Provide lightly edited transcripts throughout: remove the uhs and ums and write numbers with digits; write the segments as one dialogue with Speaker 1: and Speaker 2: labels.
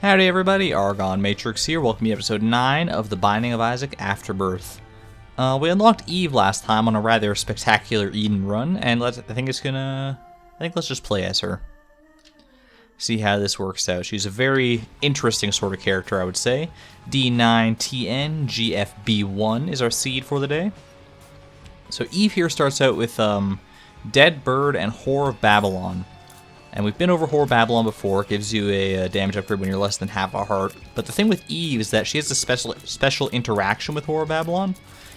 Speaker 1: Howdy everybody, ArgonMatrix here. Welcome to episode 9 of The Binding of Isaac Afterbirth. We unlocked Eve last time on a rather spectacular Eden run, and let's just play as her. See how this works out. She's a very interesting sort of character, I would say. D9TNGFB1 is our seed for the day. So Eve here starts out with Dead Bird and Whore of Babylon. And we've been over Whore of Babylon before. It gives you a damage upgrade when you're less than half a heart. But the thing with Eve is that she has a special interaction with Whore of Babylon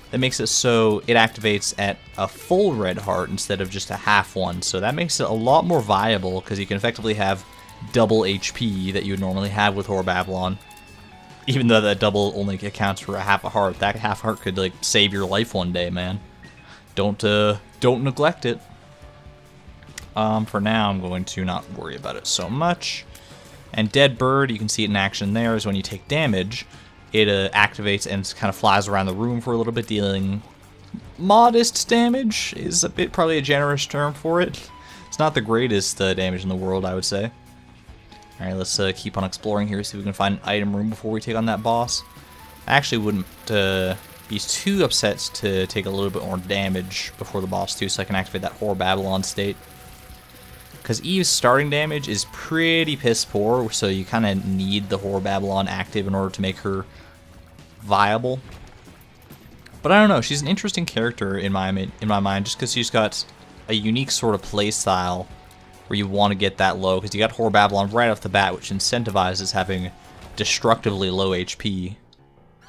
Speaker 1: that makes it so it activates at a full red heart instead of just a half one. So that makes it a lot more viable because you can effectively have double HP that you would normally have with Whore of Babylon. Even though that double only accounts for a half a heart, that half heart could like save your life one day, man. Don't neglect it. For now, I'm going to not worry about it so much. And Dead Bird, you can see it in action there, is when you take damage, it activates and kind of flies around the room for a little bit, dealing modest damage, is probably a generous term for it. It's not the greatest damage in the world, I would say. Alright, let's keep on exploring here, see if we can find an item room before we take on that boss. I actually wouldn't be too upset to take a little bit more damage before the boss too, so I can activate that Whore Babylon state. Because Eve's starting damage is pretty piss poor, so you kind of need the Whore Babylon active in order to make her viable. But I don't know, she's an interesting character in my mind, just because she's got a unique sort of play style where you want to get that low, because you got Whore Babylon right off the bat, which incentivizes having destructively low HP,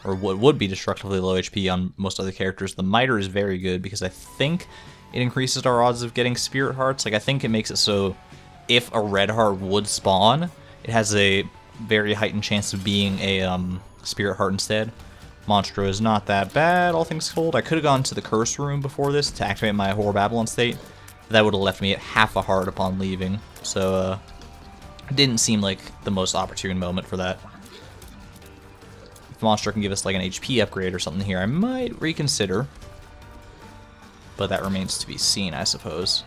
Speaker 1: or what would be destructively low HP on most other characters. The Miter is very good because I think it increases our odds of getting spirit hearts. Like, I think it makes it so if a red heart would spawn, it has a very heightened chance of being a spirit heart instead. Monstro is not that bad, all things told. I could have gone to the curse room before this to activate my Whore Babylon state. That would have left me at half a heart upon leaving. So, it didn't seem like the most opportune moment for that. If Monstro can give us like an HP upgrade or something here, I might reconsider. But that remains to be seen, I suppose.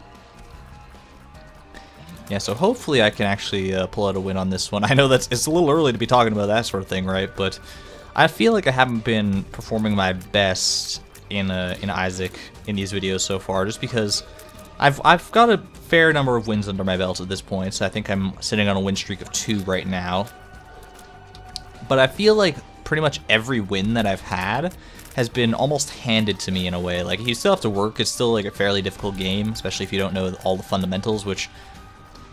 Speaker 1: Yeah, so hopefully I can actually pull out a win on this one. I know it's a little early to be talking about that sort of thing, right? But I feel like I haven't been performing my best in Isaac in these videos so far, just because I've got a fair number of wins under my belt at this point. So I think I'm sitting on a win streak of 2 right now. But I feel like pretty much every win that I've had has been almost handed to me in a way. Like, you still have to work. It's still like a fairly difficult game, especially if you don't know all the fundamentals, which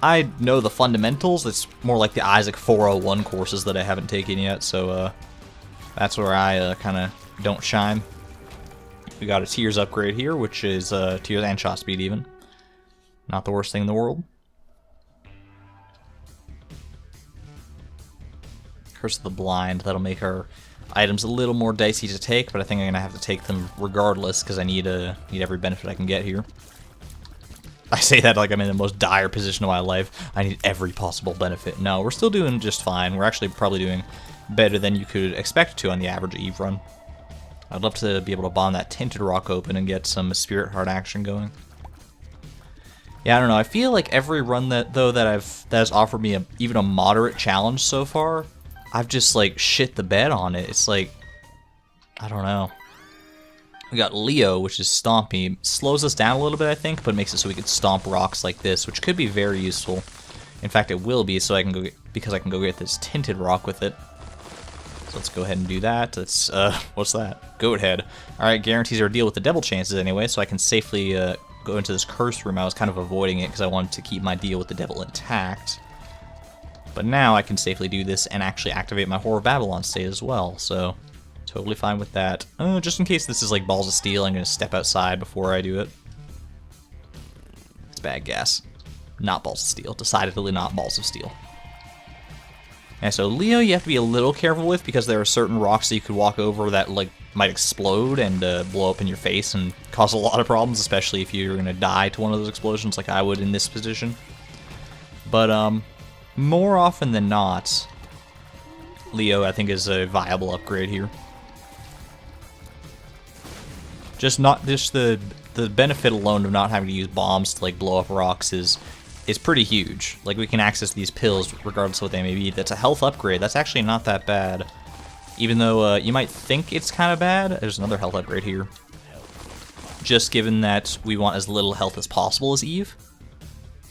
Speaker 1: I know the fundamentals. It's more like the Isaac 401 courses that I haven't taken yet, so that's where I kind of don't shine. We got a Tears upgrade here, which is Tears and shot speed even. Not the worst thing in the world. Curse of the Blind, that'll make our items a little more dicey to take, but I think I'm gonna have to take them regardless because I need every benefit I can get here. I say that like I'm in the most dire position of my life. I need every possible benefit. No, we're still doing just fine. We're actually probably doing better than you could expect to on the average Eve run. I'd love to be able to bomb that Tinted Rock open and get some Spirit Heart action going. Yeah, I don't know. I feel like every run that has offered me even a moderate challenge so far, I've just like shit the bed on it. It's like, I don't know. We got Leo, which is Stompy. Slows us down a little bit, I think, but makes it so we can stomp rocks like this, which could be very useful. In fact, it will be, so I can go get this Tinted Rock with it. So let's go ahead and do that. That's what's that? Goat Head. All right, guarantees our deal with the devil chances anyway, so I can safely go into this curse room. I was kind of avoiding it because I wanted to keep my deal with the devil intact. But now I can safely do this and actually activate my Whore of Babylon state as well, so totally fine with that. Just in case this is like Balls of Steel, I'm going to step outside before I do it. It's bad gas. Not Balls of Steel. Decidedly not Balls of Steel. And so Leo you have to be a little careful with because there are certain rocks that you could walk over that like might explode and blow up in your face and cause a lot of problems, especially if you're going to die to one of those explosions like I would in this position. But, more often than not, Leo, I think, is a viable upgrade here. Just the benefit alone of not having to use bombs to like blow up rocks is is pretty huge. Like, we can access these pills regardless of what they may be. That's a health upgrade. That's actually not that bad. Even though you might think it's kind of bad. There's another health upgrade here. Just given that we want as little health as possible as Eve.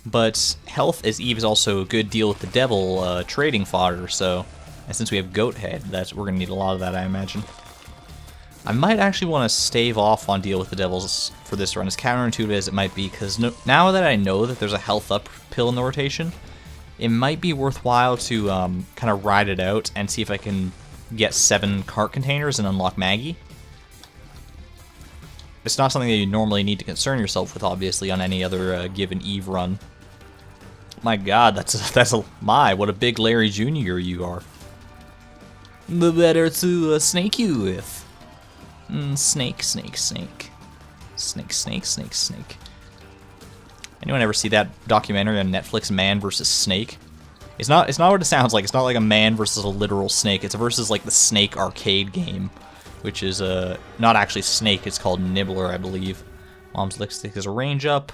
Speaker 1: But health as Eve is also a good deal with the devil trading fodder, so... And since we have goat head, we're going to need a lot of that, I imagine. I might actually want to stave off on deal with the devils for this run, as counterintuitive as it might be, because now that I know that there's a health up pill in the rotation, it might be worthwhile to kind of ride it out and see if I can get 7 cart containers and unlock Maggie. It's not something that you normally need to concern yourself with, obviously, on any other given Eve run. My god, what a big Larry Jr. you are. The better to snake you with. Snake. Anyone ever see that documentary on Netflix, Man vs. Snake? It's not what it sounds like. It's not like a man versus a literal snake. It's versus like the Snake arcade game, which is not actually Snake. It's called Nibbler, I believe. Mom's lipstick is a range up.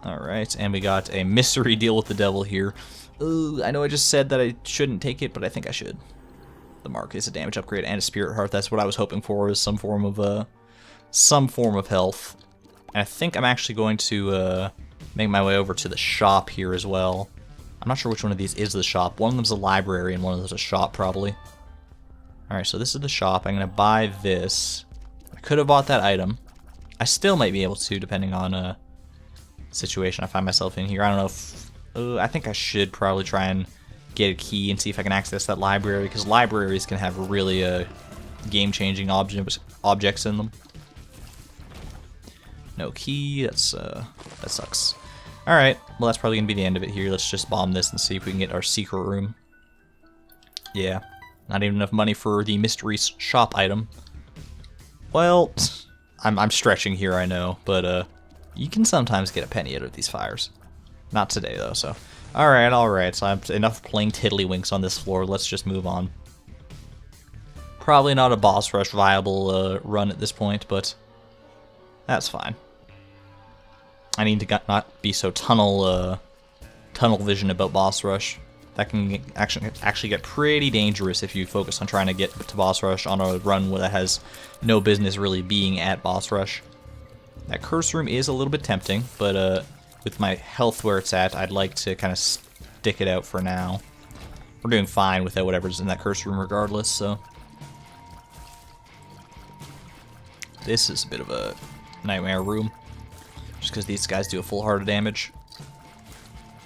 Speaker 1: Alright, and we got a mystery deal with the devil here. Ooh, I know I just said that I shouldn't take it, but I think I should. The mark is a damage upgrade and a spirit heart. That's what I was hoping for, is some form of health. And I think I'm actually going to make my way over to the shop here as well. I'm not sure which one of these is the shop. One of them's a library and one of them's a shop, probably. Alright, so this is the shop. I'm going to buy this. I could have bought that item. I still might be able to, depending on situation I find myself in here. I don't know if... I think I should probably try and get a key and see if I can access that library, because libraries can have really game-changing objects in them. No key, that sucks. Alright, well that's probably going to be the end of it here. Let's just bomb this and see if we can get our secret room. Yeah, not even enough money for the mystery shop item. Well, I'm stretching here, I know, but you can sometimes get a penny out of these fires. Not today, though, so... Alright, so I have enough playing tiddlywinks on this floor. Let's just move on. Probably not a boss rush viable run at this point, but that's fine. I need to not be so tunnel vision about boss rush. That can actually get pretty dangerous if you focus on trying to get to boss rush on a run that has no business really being at boss rush. That curse room is a little bit tempting, but with my health where it's at, I'd like to kind of stick it out for now. We're doing fine without whatever's in that curse room regardless, so... This is a bit of a nightmare room, just because these guys do a full heart of damage.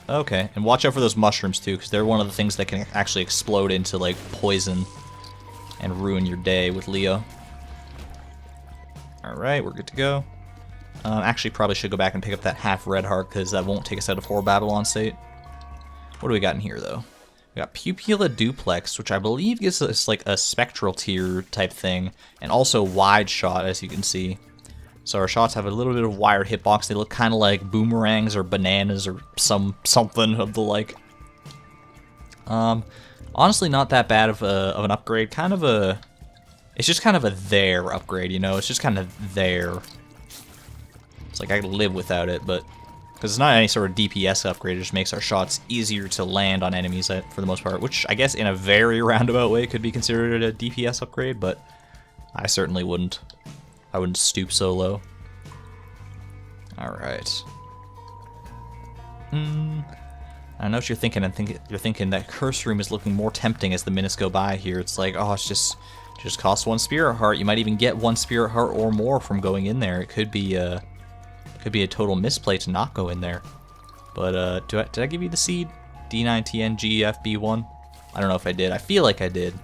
Speaker 1: Okay, and watch out for those mushrooms too, because they're one of the things that can actually explode into like poison and ruin your day with Leo. Alright, we're good to go. Actually, probably should go back and pick up that half red heart, because that won't take us out of Horror Babylon state. What do we got in here, though? We got Pupilla Duplex, which I believe gives us like a spectral tier type thing, and also wide shot, as you can see. So our shots have a little bit of wired hitbox. They look kind of like boomerangs or bananas or something of the like. Honestly, not that bad of an upgrade. Kind of a... It's just kind of a there upgrade, you know? It's just kind of there. It's like I could live without it, but... Because it's not any sort of DPS upgrade, it just makes our shots easier to land on enemies for the most part, which I guess in a very roundabout way could be considered a DPS upgrade, but I certainly wouldn't. I wouldn't stoop so low. Alright. I know what you're thinking. You're thinking that curse room is looking more tempting as the minutes go by here. It's like, oh, it's just costs 1 spirit heart. You might even get 1 spirit heart or more from going in there. It could be a total misplay to not go in there. But did I give you the seed? D9TNGFB1? I don't know if I did. I feel like I did.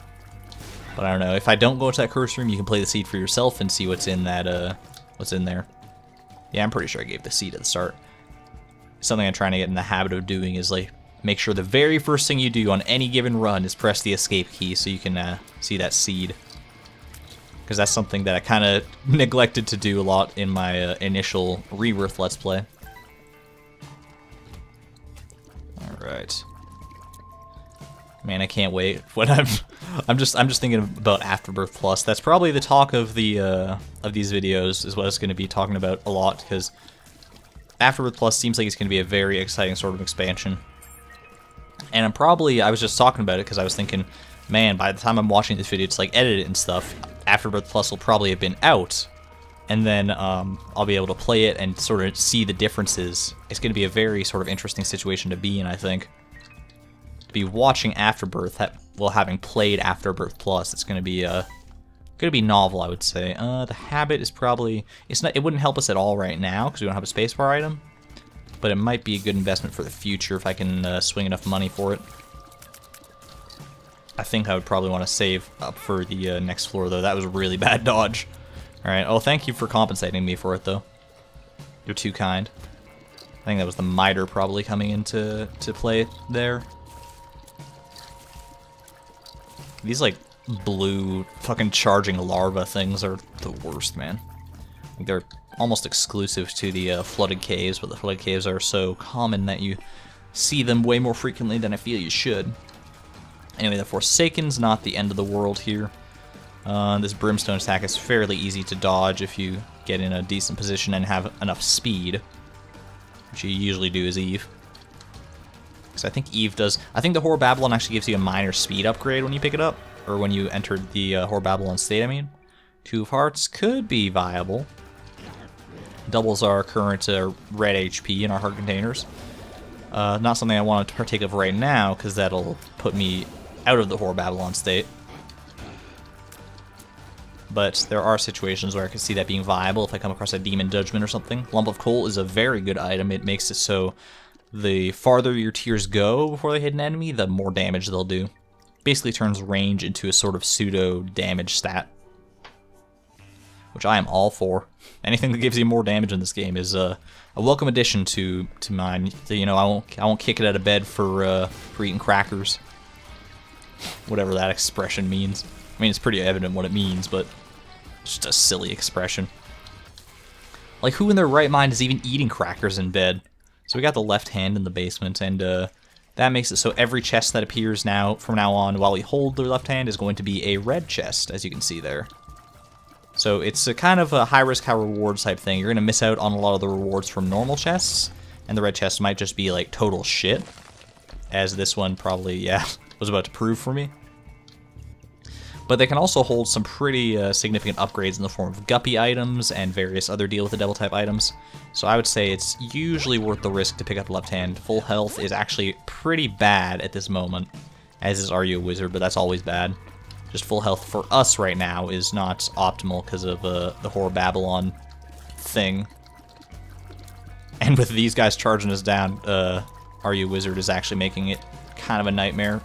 Speaker 1: But I don't know. If I don't go to that curse room, you can play the seed for yourself and see what's in that what's in there. Yeah, I'm pretty sure I gave the seed at the start. Something I'm trying to get in the habit of doing is like make sure the very first thing you do on any given run is press the escape key so you can see that seed. Because that's something that I kind of neglected to do a lot in my initial Rebirth Let's Play. Alright. Man, I can't wait. When I'm just thinking about Afterbirth Plus. That's probably the talk of the of these videos, is what it's going to be talking about a lot, because Afterbirth Plus seems like it's going to be a very exciting sort of expansion. And I was just talking about it because I was thinking, man, by the time I'm watching this video, it's like edited and stuff, Afterbirth Plus will probably have been out. And then I'll be able to play it and sort of see the differences. It's going to be a very sort of interesting situation to be in, I think. To be watching Afterbirth, while having played Afterbirth Plus, it's going to be novel, I would say. The habit is probably... It wouldn't help us at all right now, because we don't have a spacebar item. But it might be a good investment for the future if I can swing enough money for it. I think I would probably want to save up for the next floor, though. That was a really bad dodge. Alright, oh, thank you for compensating me for it, though. You're too kind. I think that was the miter probably coming into play there. These, like, blue fucking charging larva things are the worst, man. I think they're almost exclusive to the flooded caves, but the flooded caves are so common that you see them way more frequently than I feel you should. Anyway, the Forsaken's not the end of the world here. This Brimstone attack is fairly easy to dodge if you get in a decent position and have enough speed, which you usually do as Eve. Because I think Eve does... I think the Whore of Babylon actually gives you a minor speed upgrade when you pick it up, or when you enter the Whore of Babylon state, I mean. Two of Hearts could be viable. Doubles our current red HP in our heart containers. Not something I want to partake of right now, because that'll put me out of the Whore of Babylon state. But there are situations where I could see that being viable if I come across a Demon Judgment or something. Lump of Coal is a very good item. It makes it so the farther your tears go before they hit an enemy, the more damage they'll do. Basically turns range into a sort of pseudo damage stat, which I am all for. Anything that gives you more damage in this game is a welcome addition to mine. You know, I won't kick it out of bed for eating crackers, whatever that expression means. I mean, it's pretty evident what it means, but it's just a silly expression. Like, who in their right mind is even eating crackers in bed? So we got the left hand in the basement, and that makes it so every chest that appears from now on while we hold the left hand is going to be a red chest, as you can see there. So it's a kind of a high-risk, high-reward type thing. You're going to miss out on a lot of the rewards from normal chests, and the red chest might just be, like, total shit, as this one probably, yeah, was about to prove for me. But they can also hold some pretty significant upgrades in the form of guppy items and various other deal with the devil type items. So I would say it's usually worth the risk to pick up left hand. Full health is actually pretty bad at this moment, as is Are You a Wizard, but that's always bad. Just full health for us right now is not optimal because of the Whore of Babylon thing. And with these guys charging us down, Are You a Wizard is actually making it kind of a nightmare.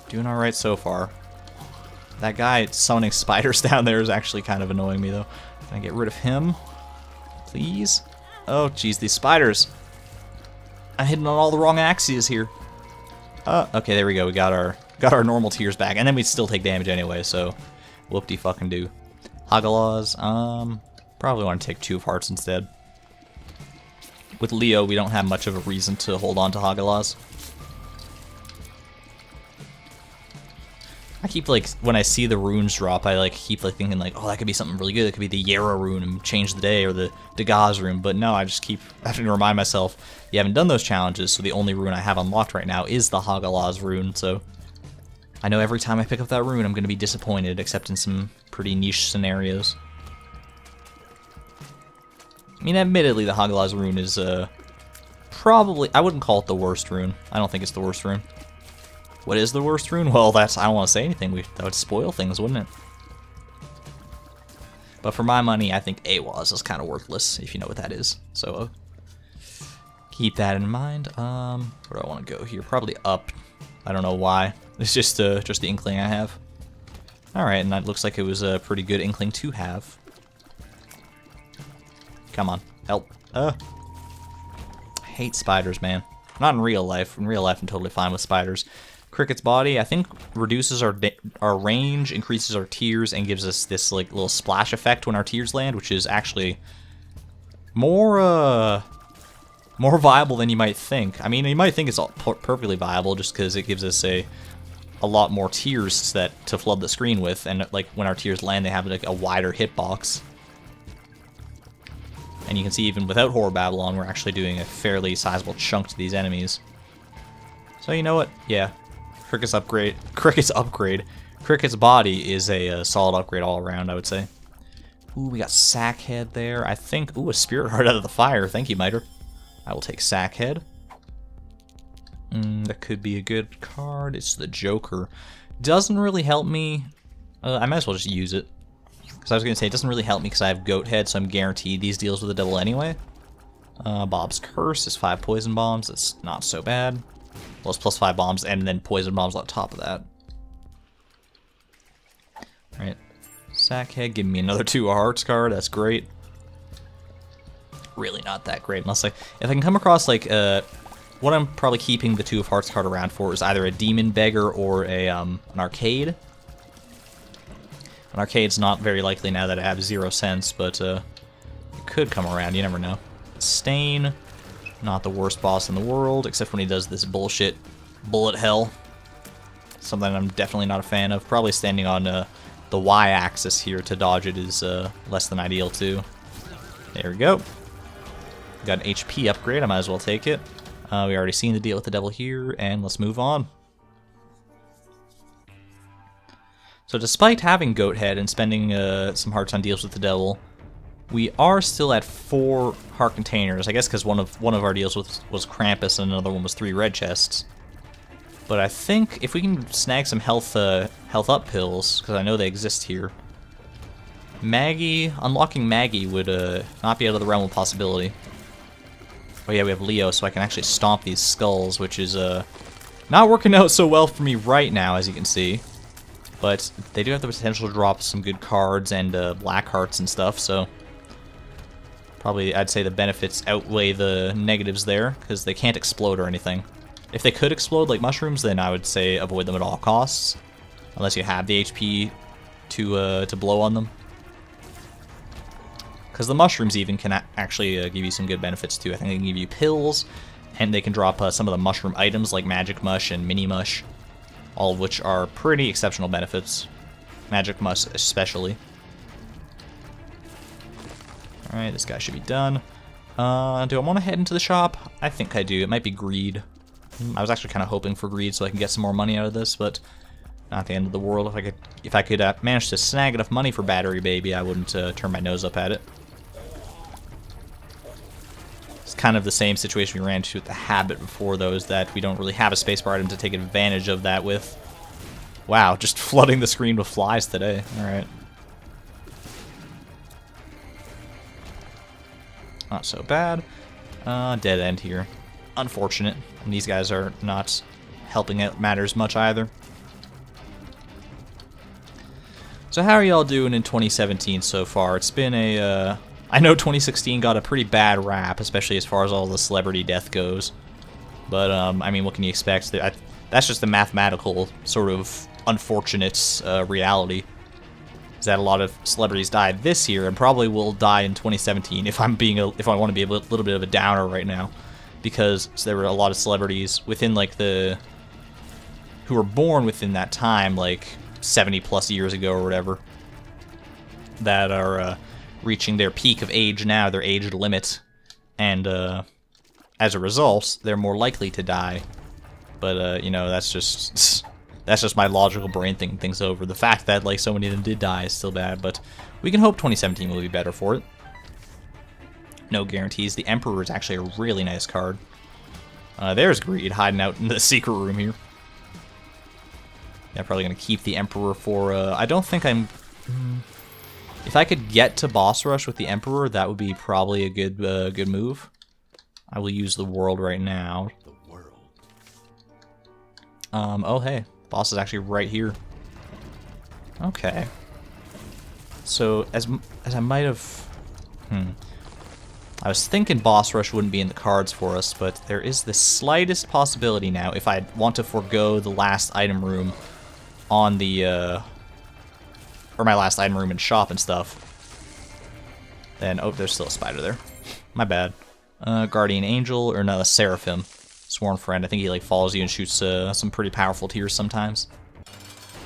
Speaker 1: Doing alright so far. That guy summoning spiders down there is actually kind of annoying me, though. Can I get rid of him? Please? Oh, jeez, these spiders. I'm hitting on all the wrong axes here. Okay, there we go. We got our normal tears back, and then we'd still take damage anyway, so whoop-de-fucking-do. Hagalaws, probably want to take 2 of Hearts instead. With Leo, we don't have much of a reason to hold on to Hagalaws. I keep, like, when I see the runes drop, I, like, keep, like, thinking, like, oh, that could be something really good. It could be the Yara rune and change the day, or the Dagaz rune. But no, I just keep having to remind myself, you haven't done those challenges, so the only rune I have unlocked right now is the Hagalaz rune, so I know every time I pick up that rune, I'm going to be disappointed, except in some pretty niche scenarios. I mean, admittedly, the Hagalaz rune is, probably, I wouldn't call it the worst rune. I don't think it's the worst rune. What is the worst rune? Well, I don't want to say anything. That would spoil things, wouldn't it? But for my money, I think Awaz is kind of worthless, if you know what that is. So, keep that in mind. Where do I want to go here? Probably up. I don't know why. It's just the inkling I have. Alright, and that looks like it was a pretty good inkling to have. Come on, help. I hate spiders, man. Not in real life. In real life, I'm totally fine with spiders. Cricket's body, I think, reduces our range, increases our tears, and gives us this like little splash effect when our tears land, which is actually more viable than you might think. I mean, you might think it's all perfectly viable just because it gives us a lot more tears to flood the screen with, and like when our tears land, they have like a wider hitbox. And you can see even without Horror Babylon, we're actually doing a fairly sizable chunk to these enemies. So you know what? Yeah. Cricket's upgrade. Cricket's body is a solid upgrade all around, I would say. Ooh, we got Sackhead there. I think... Ooh, a Spirit Heart out of the fire. Thank you, Miter. I will take Sackhead. That could be a good card. It's the Joker. Doesn't really help me. I might as well just use it. Because I was going to say, it doesn't really help me because I have Goat Head, so I'm guaranteed these deals with the devil anyway. Bob's Curse is 5 poison bombs. That's not so bad. Well, it's plus 5 bombs and then poison bombs on top of that. Alright. Sackhead, give me another 2 hearts card. That's great. Really not that great. Unless, like, if I can come across, like, what I'm probably keeping the 2 of hearts card around for is either a Demon Beggar or a, an Arcade. An Arcade's not very likely now that I have 0 cents, but, it could come around. You never know. Stain. Not the worst boss in the world, except when he does this bullshit bullet hell. Something I'm definitely not a fan of. Probably standing on the Y-axis here to dodge it is less than ideal too. There we go. Got an HP upgrade, I might as well take it. We already seen the deal with the devil here, and let's move on. So despite having Goat Head and spending some hearts on deals with the devil, we are still at 4 heart containers. I guess because one of our deals was Krampus and another one was 3 red chests. But I think if we can snag some health up pills, because I know they exist here. Unlocking Maggie would not be out of the realm of possibility. Oh yeah, we have Leo, so I can actually stomp these skulls, which is not working out so well for me right now, as you can see. But they do have the potential to drop some good cards and black hearts and stuff, so probably I'd say the benefits outweigh the negatives there, because they can't explode or anything. If they could explode like mushrooms, then I would say avoid them at all costs, unless you have the HP to blow on them. Because the mushrooms even can actually give you some good benefits too. I think they can give you pills, and they can drop some of the mushroom items like Magic Mush and Mini Mush, all of which are pretty exceptional benefits. Magic Mush especially. Alright, this guy should be done. Do I want to head into the shop? I think I do. It might be greed. I was actually kind of hoping for greed so I can get some more money out of this, but not the end of the world. If I could manage to snag enough money for Battery Baby, I wouldn't turn my nose up at it. It's kind of the same situation we ran into with the Habit before, though, is that we don't really have a spacebar item to take advantage of that with. Wow, just flooding the screen with flies today. Alright. Not so bad. Dead end here. Unfortunate. And these guys are not helping out matters much either. So how are y'all doing in 2017 so far? It's been a, I know 2016 got a pretty bad rap, especially as far as all the celebrity death goes. But, I mean, what can you expect? That's just the mathematical sort of unfortunate reality. Is that a lot of celebrities died this year and probably will die in 2017 if I want to be a little bit of a downer right now, because there were a lot of celebrities within who were born within that time, like 70 plus years ago or whatever, that are reaching their peak of age now, their age limit, and as a result, they're more likely to die. But you know, that's just my logical brain thinking things over. The fact that like so many of them did die is still bad, but we can hope 2017 will be better for it. No guarantees. The Emperor is actually a really nice card. There's Greed hiding out in the secret room here. Yeah, probably gonna keep the Emperor for. I don't think I'm. If I could get to boss rush with the Emperor, that would be probably a good move. I will use the world right now. The world. Oh hey. Boss is actually right here. Okay. So, as I might have... I was thinking boss rush wouldn't be in the cards for us, but there is the slightest possibility now, if I want to forego the last item room on the... or my last item room and shop and stuff. Then, oh, there's still a spider there. My bad. Guardian Angel, or no, Seraphim. Sworn Friend. I think he like follows you and shoots some pretty powerful tiers sometimes.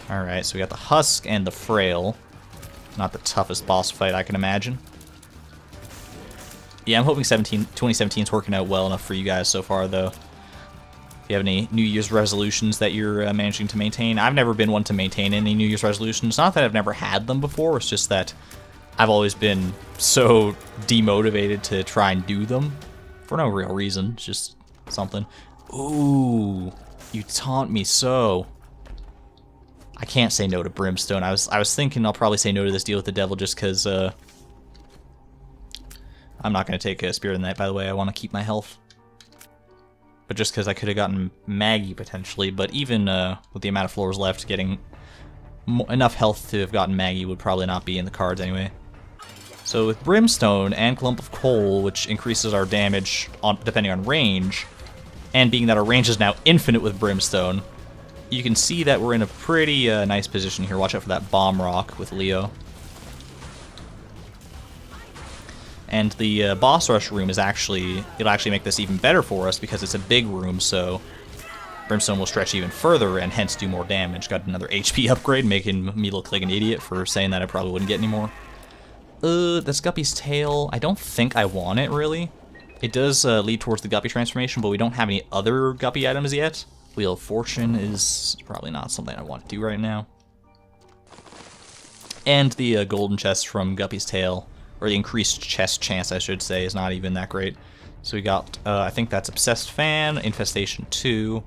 Speaker 1: Alright, so we got the Husk and the Frail. Not the toughest boss fight I can imagine. Yeah, I'm hoping 2017 is working out well enough for you guys so far, though. If you have any New Year's resolutions that you're managing to maintain. I've never been one to maintain any New Year's resolutions. Not that I've never had them before, it's just that I've always been so demotivated to try and do them. For no real reason, it's just something. Ooh, you taunt me so. I can't say no to Brimstone. I was thinking I'll probably say no to this deal with the devil just because, I'm not going to take a Spirit of the Night, by the way. I want to keep my health. But just because I could have gotten Maggie, potentially. But even with the amount of floors left, getting enough health to have gotten Maggie would probably not be in the cards anyway. So with Brimstone and Clump of Coal, which increases our damage depending on range, and being that our range is now infinite with Brimstone, you can see that we're in a pretty nice position here. Watch out for that Bomb Rock with Leo. And the boss rush room is it'll actually make this even better for us because it's a big room, so Brimstone will stretch even further and hence do more damage. Got another HP upgrade, making me look like an idiot for saying that I probably wouldn't get any more. This Guppy's Tail, I don't think I want it, really. It does lead towards the Guppy transformation, but we don't have any other Guppy items yet. Wheel of Fortune is probably not something I want to do right now. And the golden chest from Guppy's Tail, or the increased chest chance, I should say, is not even that great. So we got, I think that's Obsessed Fan, Infestation 2,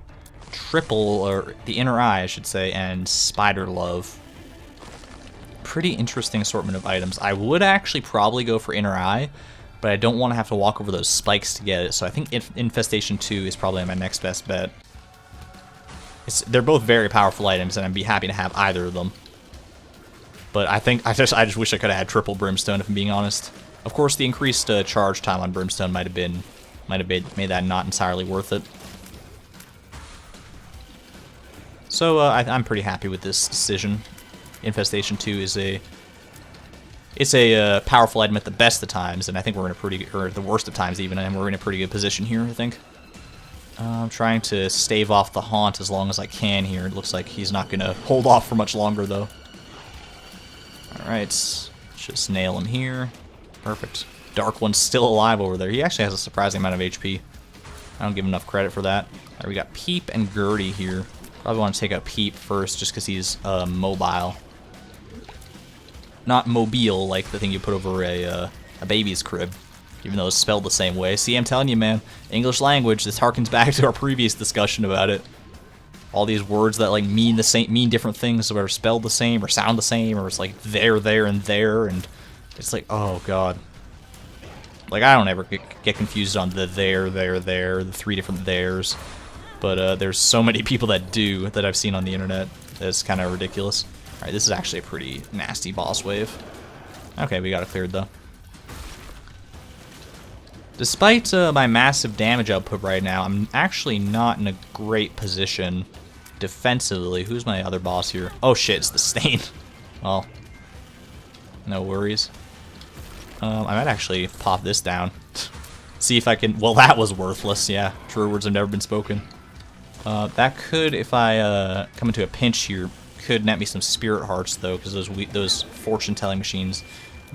Speaker 1: Triple, or the Inner Eye, I should say, and Spider Love. Pretty interesting assortment of items. I would actually probably go for Inner Eye, but I don't want to have to walk over those spikes to get it, so I think Infestation 2 is probably my next best bet. They're both very powerful items, and I'd be happy to have either of them. But I think I just wish I could have had triple Brimstone, if I'm being honest. Of course, the increased charge time on Brimstone might have made that not entirely worth it. So I'm pretty happy with this decision. Infestation 2 is a powerful item at the best of times, and I think we're in a pretty, or the worst of times even, and we're in a pretty good position here, I think. I'm trying to stave off the Haunt as long as I can here. It looks like he's not going to hold off for much longer, though. Alright, just nail him here. Perfect. Dark One's still alive over there. He actually has a surprising amount of HP. I don't give him enough credit for that. Alright, we got Peep and Gertie here. Probably want to take out Peep first, just because he's mobile. Not mobile, like the thing you put over a baby's crib. Even though it's spelled the same way. See, I'm telling you, man. English language, this harkens back to our previous discussion about it. All these words that like mean different things, or are spelled the same, or sound the same, or it's like there, and there, and it's like, oh god. Like, I don't ever get confused on the there, the three different theirs. But there's so many people that do, that I've seen on the internet. That's kind of ridiculous. Alright, this is actually a pretty nasty boss wave. Okay, we got it cleared though. Despite my massive damage output right now, I'm actually not in a great position defensively. Who's my other boss here? Oh shit, it's the Stain. Well, no worries. I might actually pop this down. See if I can... Well, that was worthless, yeah. Truer words have never been spoken. That could, if I come into a pinch here, could net me some Spirit Hearts, though, because those fortune-telling machines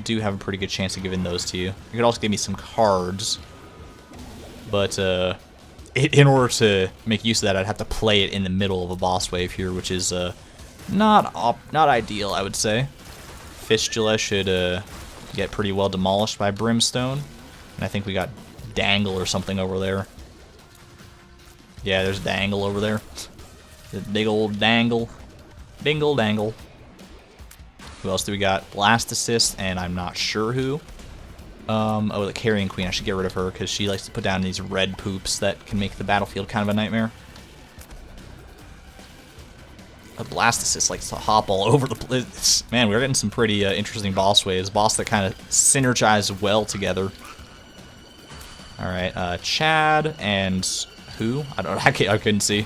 Speaker 1: do have a pretty good chance of giving those to you. You could also give me some cards, but in order to make use of that, I'd have to play it in the middle of a boss wave here, which is not ideal, I would say. Fistula should get pretty well demolished by Brimstone, and I think we got Dangle or something over there. Yeah, there's Dangle over there. The big old Dangle. Dingle Dangle. Who else do we got? Blastocyst, and I'm not sure who. Oh, the Carrion Queen. I should get rid of her, because she likes to put down these red poops that can make the battlefield kind of a nightmare. A Blastocyst likes to hop all over the place. Man, we're getting some pretty interesting boss waves. Boss that kind of synergize well together. Alright, Chad, and who? I don't know. I couldn't see.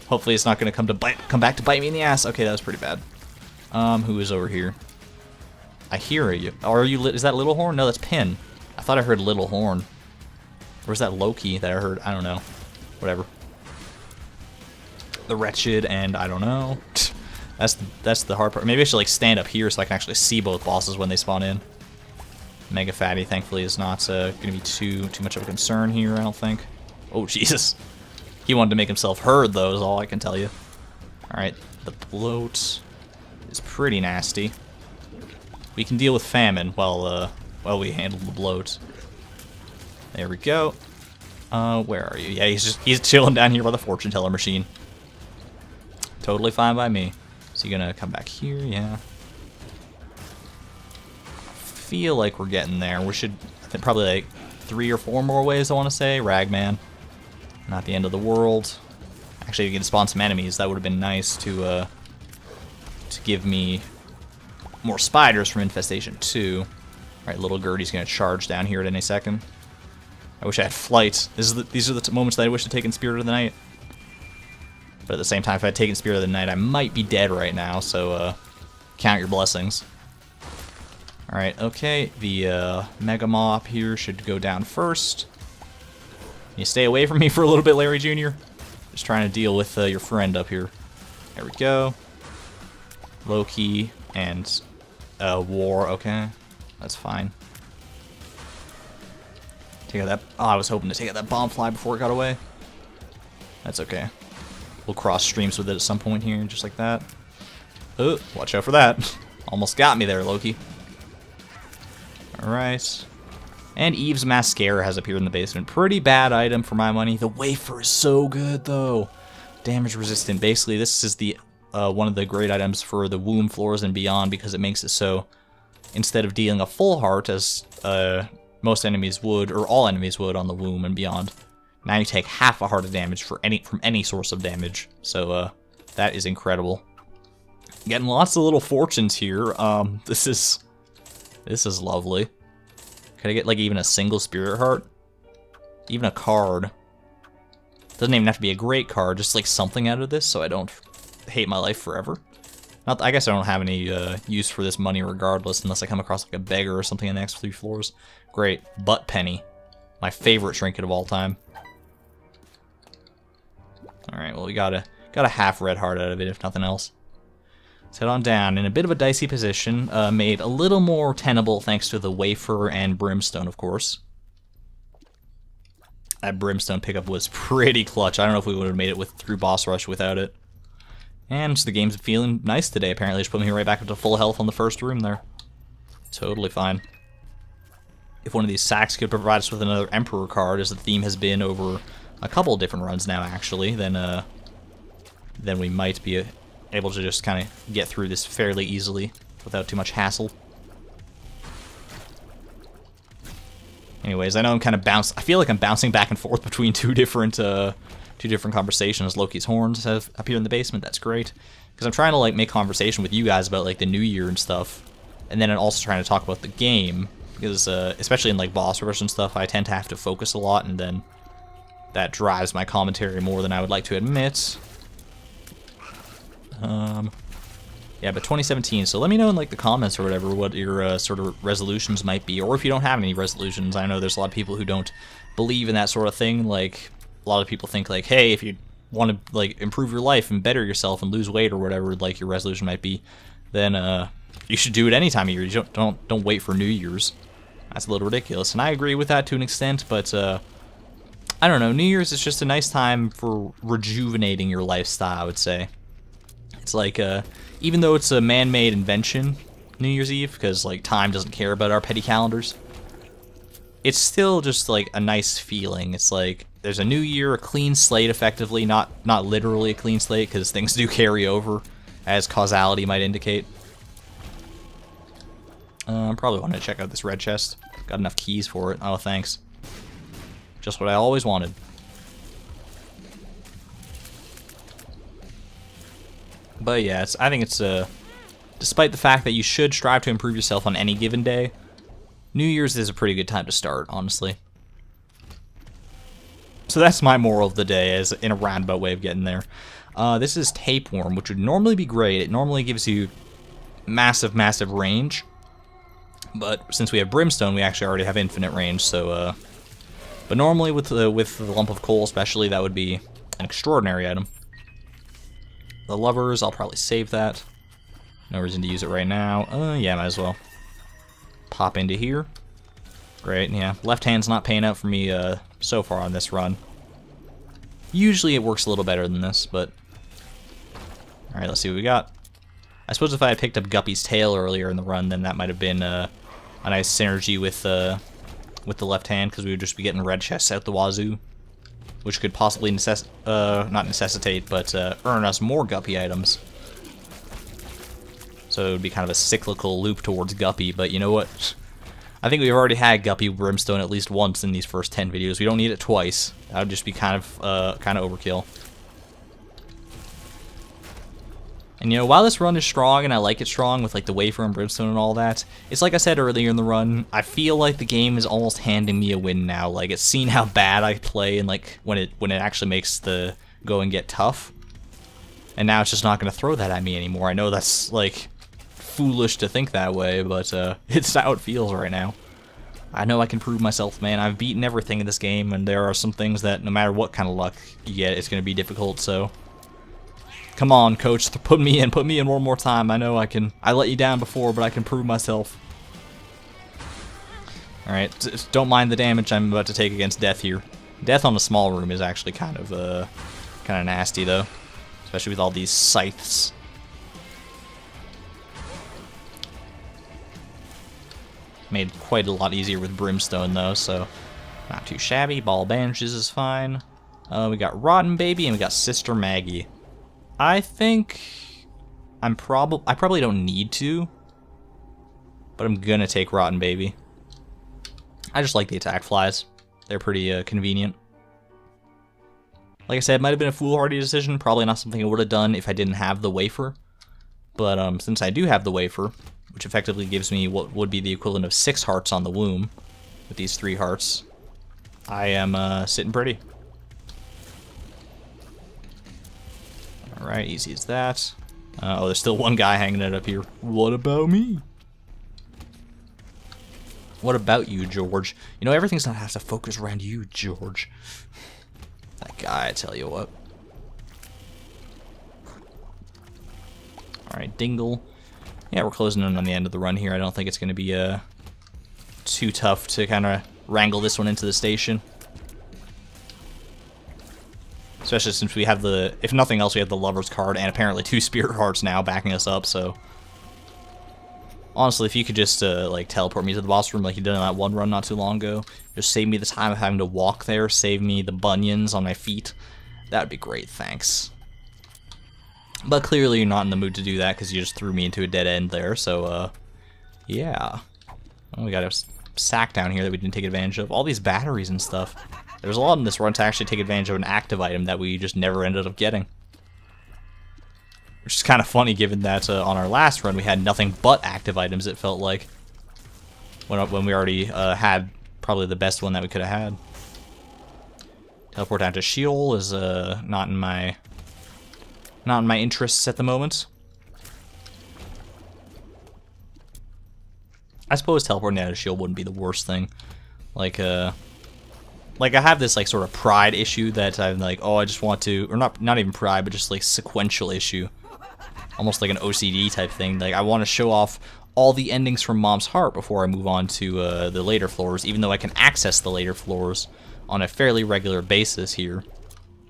Speaker 1: Hopefully it's not going to come back to bite me in the ass. Okay, that was pretty bad. Who is over here? I hear you. Are you? Is that Little Horn? No, that's Pin. I thought I heard Little Horn. Or is that Loki that I heard? I don't know. Whatever. The Wretched, and I don't know. That's the hard part. Maybe I should like stand up here so I can actually see both bosses when they spawn in. Mega Fatty, thankfully, is not going to be too much of a concern here, I don't think. Oh, Jesus. He wanted to make himself heard, though, is all I can tell you. Alright, the bloat is pretty nasty. We can deal with famine while we handle the bloat. There we go. Where are you? Yeah, he's chilling down here by the fortune teller machine. Totally fine by me. Is he gonna come back here? Yeah. Feel like we're getting there. We should, I think, probably like 3 or 4 more waves, I want to say. Ragman. Not the end of the world. Actually, if you can spawn some enemies, that would have been nice to give me more spiders from Infestation 2. Alright, little Gertie's gonna charge down here at any second. I wish I had flight. These are the moments that I wish to take in Spirit of the Night. But at the same time, if I had taken Spirit of the Night, I might be dead right now, so count your blessings. Alright, okay, the Mega Mop here should go down first. Can you stay away from me for a little bit, Larry Jr.? Just trying to deal with your friend up here. There we go. Loki and War, okay. That's fine. Take out that. Oh, I was hoping to take out that bomb fly before it got away. That's okay. We'll cross streams with it at some point here, just like that. Oh, watch out for that. Almost got me there, Loki. Alright. And Eve's Mascara has appeared in the basement. Pretty bad item for my money. The wafer is so good, though. Damage resistant. Basically, this is the one of the great items for the womb floors and beyond, because it makes it so instead of dealing a full heart, as most enemies would, or all enemies would on the womb and beyond, now you take half a heart of damage from any source of damage. So that is incredible. Getting lots of little fortunes here. This is lovely. Can I get like even a single spirit heart? Even a card. Doesn't even have to be a great card, just like something out of this so I don't hate my life forever. Not, I guess I don't have any use for this money regardless, unless I come across like a beggar or something in the next 3 floors. Great. Butt penny. My favorite trinket of all time. Alright, well we got a half red heart out of it, if nothing else. Let's head on down. In a bit of a dicey position, made a little more tenable thanks to the wafer and brimstone, of course. That brimstone pickup was pretty clutch. I don't know if we would have made it through boss rush without it. And the game's feeling nice today, apparently. Just put me right back up to full health on the first room there. Totally fine. If one of these sacks could provide us with another Emperor card, as the theme has been over a couple of different runs now, actually, then we might be able to just kind of get through this fairly easily without too much hassle. Anyways, I know I'm kind of I feel like I'm bouncing back and forth between two different conversations. Loki's horns have appeared in the basement. That's great, because I'm trying to like make conversation with you guys about like the new year and stuff, and then I'm also trying to talk about the game, because especially in like boss rush and stuff, I tend to have to focus a lot, and then that drives my commentary more than I would like to admit. Yeah, but 2017, so let me know in like the comments or whatever what your sort of resolutions might be, or if you don't have any resolutions. I know there's a lot of people who don't believe in that sort of thing. Like, a lot of people think like, hey, if you want to like improve your life and better yourself and lose weight or whatever, like your resolution might be, then you should do it any time of year. You don't wait for New Year's. That's a little ridiculous, and I agree with that to an extent, but I don't know, New Year's is just a nice time for rejuvenating your lifestyle, I would say. It's like, even though it's a man-made invention, New Year's Eve, because like time doesn't care about our petty calendars, it's still just like a nice feeling. It's like there's a new year, a clean slate, effectively, not literally a clean slate, because things do carry over, as causality might indicate. Probably want to check out this red chest. Got enough keys for it. Oh, thanks. Just what I always wanted. But yeah, I think it's despite the fact that you should strive to improve yourself on any given day, New Year's is a pretty good time to start, honestly. So that's my moral of the day, as in a roundabout way of getting there. This is Tapeworm, which would normally be great. It normally gives you massive, massive range. But since we have Brimstone, we actually already have infinite range, so but normally with the lump of coal especially, that would be an extraordinary item. The lovers, I'll probably save that. No reason to use it right now. Yeah, might as well. Pop into here. Great, yeah. Left hand's not paying out for me so far on this run. Usually it works a little better than this, but... Alright, let's see what we got. I suppose if I had picked up Guppy's tail earlier in the run, then that might have been a nice synergy with the left hand, because we would just be getting red chests out the wazoo, which could possibly not necessitate, but earn us more Guppy items. So it would be kind of a cyclical loop towards Guppy, but you know what? I think we've already had Guppy Brimstone at least once in these first 10 videos. We don't need it twice. That would just be kind of overkill. And you know, while this run is strong, and I like it strong with like the Wafer and Brimstone and all that, it's like I said earlier in the run, I feel like the game is almost handing me a win now. Like, it's seen how bad I play and like when it actually makes the going get tough. And now it's just not going to throw that at me anymore. I know that's like foolish to think that way, but it's how it feels right now. I know I can prove myself, man. I've beaten everything in this game, and there are some things that no matter what kind of luck you get, it's going to be difficult, so... Come on, coach, put me in one more time. I know I can. I let you down before, but I can prove myself. Alright, don't mind the damage I'm about to take against Death here. Death on a small room is actually kind of nasty, though. Especially with all these scythes. Made quite a lot easier with Brimstone, though, so not too shabby. Ball Bandages is fine. We got Rotten Baby, and we got Sister Maggie. I think I probably don't need to, but I'm gonna take Rotten Baby. I just like the attack flies. They're pretty convenient. Like I said, it might have been a foolhardy decision. Probably not something I would have done if I didn't have the Wafer. But since I do have the Wafer, which effectively gives me what would be the equivalent of 6 hearts on the womb, with these 3 hearts, I am sitting pretty. Alright, easy as that. Oh, there's still one guy hanging it up here. What about me? What about you, George? You know, everything's not have to focus around you, George. That guy, I tell you what. Alright, Dingle. Yeah, we're closing in on the end of the run here. I don't think it's going to be too tough to kind of wrangle this one into the station. Especially since we have the, if nothing else, we have the Lover's card and apparently 2 Spirit Hearts now backing us up, so... Honestly, if you could just, like, teleport me to the boss room like you did in that one run not too long ago, just save me the time of having to walk there, save me the bunions on my feet, that would be great, thanks. But clearly you're not in the mood to do that because you just threw me into a dead end there, so, yeah. Well, we got a sack down here that we didn't take advantage of. All these batteries and stuff. There's a lot in this run to actually take advantage of an active item that we just never ended up getting. Which is kind of funny given that on our last run we had nothing but active items, it felt like. When we already had probably the best one that we could have had. Teleport down to Sheol is not in my interests at the moment. I suppose teleporting down to Sheol wouldn't be the worst thing. Like I have this like sort of pride issue that I'm like, oh, I just want to, or not even pride, but just like sequential issue, almost like an OCD type thing. Like I want to show off all the endings from Mom's Heart before I move on to the later floors, even though I can access the later floors on a fairly regular basis here.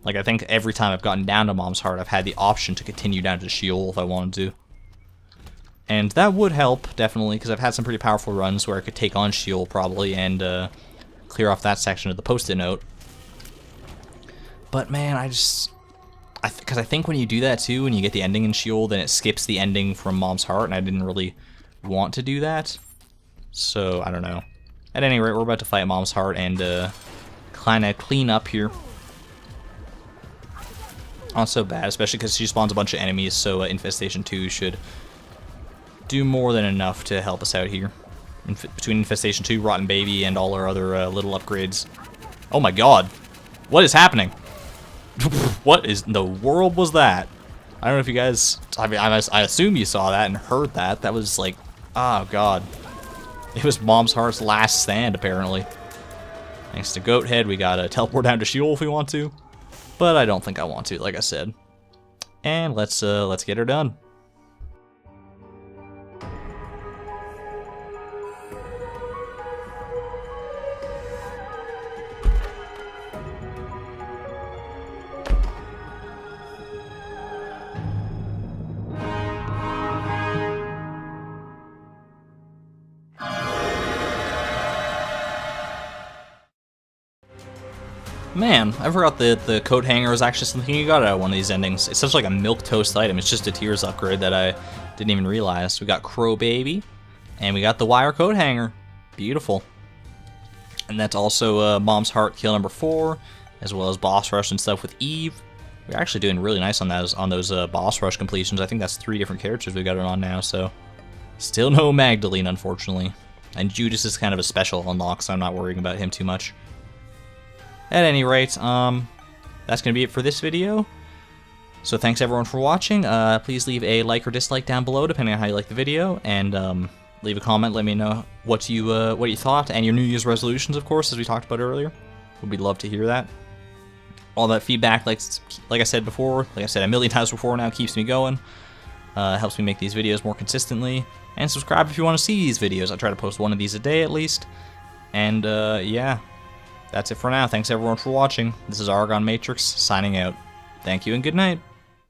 Speaker 1: Like I think every time I've gotten down to Mom's Heart, I've had the option to continue down to Sheol if I wanted to. And that would help, definitely, because I've had some pretty powerful runs where I could take on Sheol probably and clear off that section of the post-it note. But man, because I think when you do that too, when you get the ending in Sheol, then it skips the ending from Mom's Heart, and I didn't really want to do that. So, I don't know. At any rate, we're about to fight Mom's Heart and kind of clean up here. Not so bad, especially because she spawns a bunch of enemies, so Infestation 2 should do more than enough to help us out here. Between Infestation 2, Rotten Baby, and all our other little upgrades. Oh my god. What is happening? What in the world was that? I don't know if you guys... I mean, I assume you saw that and heard that. That was like... Oh god. It was Mom's Heart's last stand, apparently. Thanks to Goathead, we got to teleport down to Sheol if we want to. But I don't think I want to, like I said. And let's get her done. Man, I forgot that the coat hanger was actually something you got out of one of these endings. It's such like a milquetoast item. It's just a Tears upgrade that I didn't even realize. We got Crow Baby, and we got the wire coat hanger. Beautiful. And that's also Mom's Heart kill number 4, as well as boss rush and stuff with Eve. We're actually doing really nice on those boss rush completions. I think that's 3 different characters we got it on now. So still no Magdalene, unfortunately. And Judas is kind of a special unlock, so I'm not worrying about him too much. At any rate, that's going to be it for this video. So thanks everyone for watching. Please leave a like or dislike down below, depending on how you like the video, and leave a comment. Let me know what you thought, and your New Year's resolutions, of course, as we talked about earlier. We'd love to hear that. All that feedback, like I said before, like I said a million times before now, keeps me going. Helps me make these videos more consistently. And subscribe if you want to see these videos. I try to post one of these a day at least. And yeah. That's it for now. Thanks everyone for watching. This is ArgonMatrix signing out. Thank you and good night.